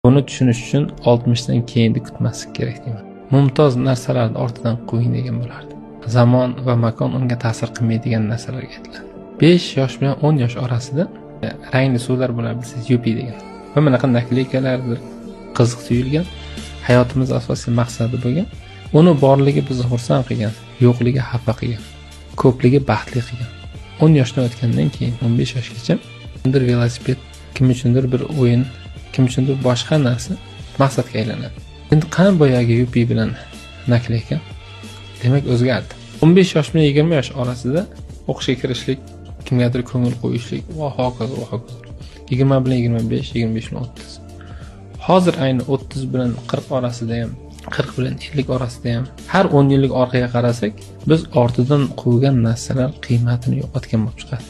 Buni tushunish uchun 60 dan keyinni kutmaslik kerak deyman. Mumtoz narsalarni ortidan qo'ying degan bo'lardi. Zamon va makon unga ta'sir qilmaydigan narsalarga aytiladi. 5 yosh bilan 10 yosh orasida rangli suvlar bo'lar bilsangiz, yupi degan. Va bunaqa nakleykalardir, qiziq tuyulgan, hayotimiz asosiy maqsadi bo'lgan. Uni borligi bizni xursand qilgan, yo'qligi xafa qilgan, ko'pligi baxtli qilgan. 10 yoshdan o'tgandan keyin 15 yoshgacha kimdir velosiped, kim uchundir bir o'yin, kim uchundir boshqa narsa maqsadga aylanadi. Endi qani boyagi yupi bilan nakleyka? Demak o'zgardi. 15 yosh bilan 20 yosh orasida o'qishga kirishlik, kimgadir ko'ngil qo'yishlik va hokazo va hokazo. 20 bilan 25, 25 bilan 30. Hozir ayni 30 bilan 40 orasida ham, 40 bilan 50 orasida ham har 10 yillik orqaga qarasak, biz ortidan quvgan narsalar qiymatini yo'qotgan bo'lib chiqadi.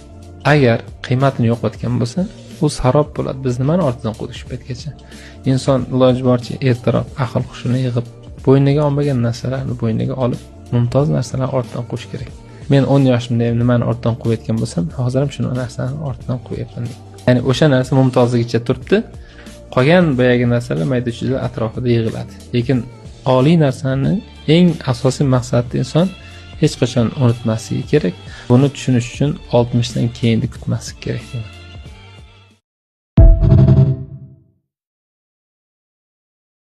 Agar qiymatini yo'qotgan bo'lsa, u sarob bo'ladi. Biz nimani ortidan quvdik shu paytgacha? Inson iloji boricha ertaroq aql hushini yig'ib, bo'yniga olmagan narsalarni bo'yniga olib, mumtoz narsalarni ortidan qo'yish kerak. Men 10 yoshimda ham nimani ortidan qo'yayotgan bo'lsam, hozir ham shuni narsani ortidan qo'yapman. Ya'ni o'sha narsa mumtozligicha turibdi. Qolgan boyagi narsalar mayda-chuydalar atrofida yig'iladi. Lekin oliy narsani eng asosiy maqsadi inson hech qachon unutmasligi kerak. Buni tushunish uchun 60 dan keyinni kutmaslik kerak.